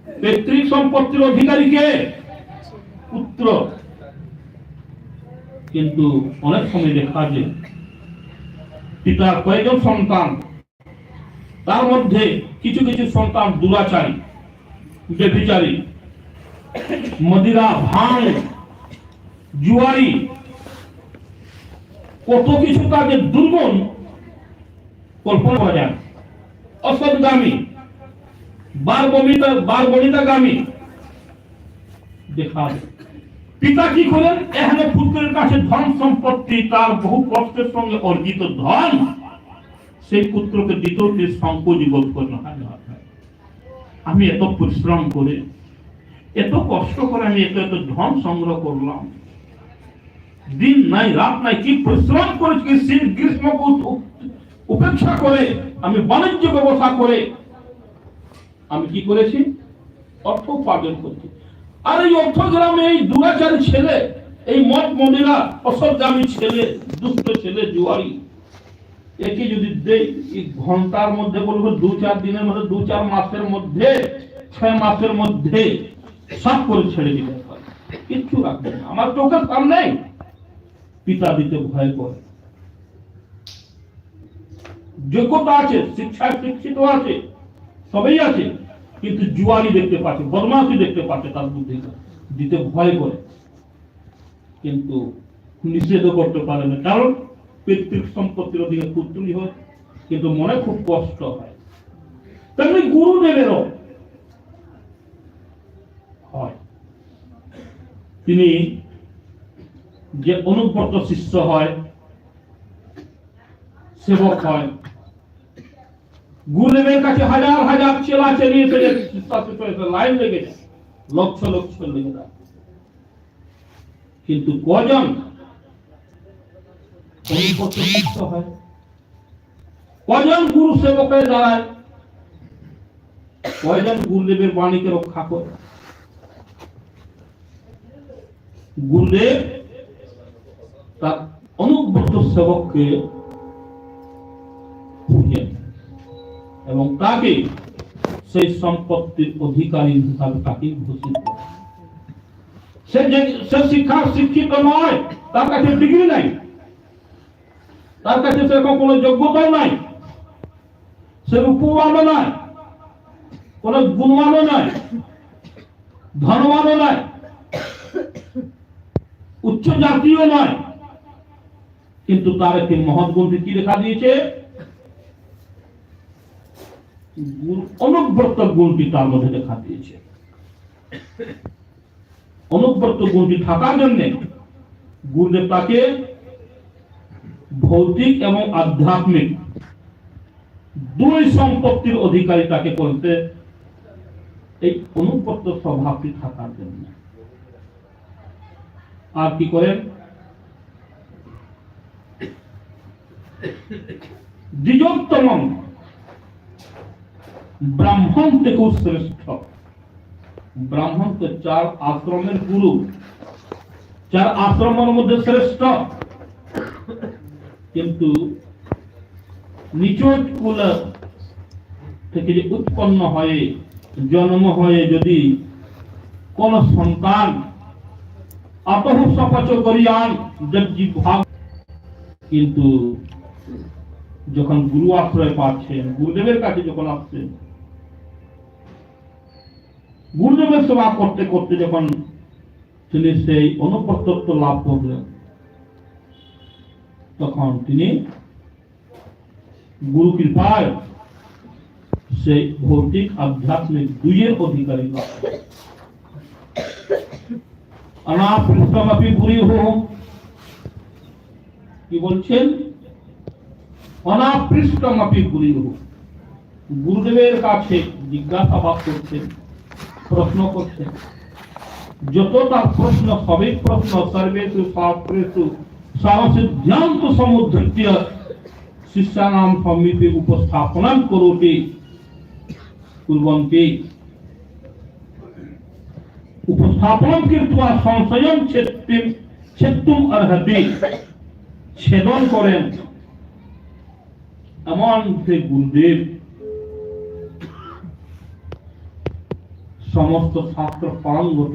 पैतृक सम्पत्तिर अधिकारी के पुत्र किन्तु अनेक समय देखा जाए पितार कयजन सन्तान तार मध्य किछु किछु सन्तान दुराचारी व्यभिचारी मदिरा भांग जुआरी কত কিছু তাকে দুর্গুণ কল্পনা করা যায় অসৎগামী বারবনিতাগামী দেখা পিতা কি করেন এখানে পুত্রের কাছে ধন সম্পত্তি তার বহু কষ্টের সঙ্গে অর্জিত ধন সেই পুত্রকে দিতে সংকোচ বোধ করেন আমি এত পরিশ্রম করে এত কষ্ট করে আমি এত এত ধন সংগ্রহ করলাম दिन নাই রাত নাই কি পরিশ্রম করেছি শীত গ্রীষ্মকে উপেক্ষা করে আমি বাণিজ্য ব্যবসা করে আমি কি করেছি অর্থ উপার্জন করেছি আর এই অর্থ গ্রামে এই দুরাচারী ছেলে এই মদ মদিরা অসৎগামী ছেলে দুষ্ট ছেলে জুয়ারি একে যদি দেই এই ঘন্টার মধ্যে বলবো 2-4 দিনের মধ্যে 2-4 মাসের মধ্যে 6 মাসের মধ্যে সব করে ছেড়ে দিতে পারে কিছু রাখবে না আমার চোখের সামনে পিতা দিতে ভয় করে যোগ্যতা আছে শিক্ষায় শিক্ষিত আছে সবই আছে কিন্তু জুয়ারি দেখতে পাচ্ছে বদমাশি দেখতে পাচ্ছে তার বুদ্ধি দিতে ভয় করে কিন্তু নিষেধ করতে পারে না কারণ পিতৃক সম্পত্তির অধীনে পুত্রই হয় কিন্তু মনে খুব কষ্ট হয় তেমনি গুরুদেবেরও হয় তিনি যে অনুব্রত শিষ্য হয় সেবক হয় গুরুদেবের কাছে হাজার হাজার চেলা চেলিয়ে লাইন লেগে যায় লক্ষ লক্ষ লেগে যায় কিন্তু কজন অনুব্রত শিষ্য হয় কজন গুরু সেবকের দাঁড়ায় কয়জন গুরুদেবের বাণীকে রক্ষা করে গুরুদেব তার অনুব্রত সেবককে পূজেন এবং তাকে সেই সম্পত্তির অধিকারী হিসাবে তাকে ঘোষিত করে সে শিক্ষিত নয় তার কাছে ডিগ্রি নাই তার কাছে সেরকম কোনো যোগ্যতাও নাই সে রূপবানও নয় কোন গুণমানও নয় ধনবানও নয় উচ্চ জাতীয় নয় কিন্তু তার একটি মহৎ গুণটি কি দেখা দিয়েছে অনুব্রত গুণটি তার মধ্যে দেখা দিয়েছে অনুব্রত গুণটি থাকার জন্য গুরুদেব তাকে ভৌতিক এবং আধ্যাত্মিক দুই সম্পত্তির অধিকারী তাকে বলতে এই অনুব্রত স্বভাবটি থাকার জন্য আর কি করেন দ্বিজোত্তম ব্রাহ্মণ থেকে শ্রেষ্ঠ ব্রাহ্মণ তো 4 আশ্রমের গুরু 4 আশ্রমের মধ্যে শ্রেষ্ঠ কিন্তু নিচুত কুল থেকে যে উৎপন্ন হয়ে জন্ম হয়ে যদি কোন সন্তান আতহ সপাচ করিয়ান ভাগ কিন্তু যখন গুরু আশ্রয় পাচ্ছেন গুরুদেবের কাছে যখন আসছেন গুরুদেবের সেবা করতে করতে যখন তিনি সেই অনুপত্তত্ব লাভ করলেন তখন তিনি গুরু কৃপায় সেই ভৌতিক আধ্যাত্মিক দুইয়ের অধিকারী লাভ অনাপৃষ্টমপি গুরুহ কি বলছেন অনাপৃষ্টমপি গুরুহ গুরুদেবের কাছে জিজ্ঞাসাবাদ করছেন প্রশ্ন করছেন যত তার প্রশ্ন সবই প্রশ্ন সর্বেষু শাস্ত্রেষু সারসিদ্ধান্ত সমুদ্ধৃত্য শিষ্যানাম সমীপে উপস্থাপনাম করোতি কুর্বন্তি উপস্থাপন কৃত্বা সংশয়ম ছেত্তুম অর্হতি ছেদন করেন এমন যে গুরুদেব সমস্ত শাস্ত্র পাঙ্গত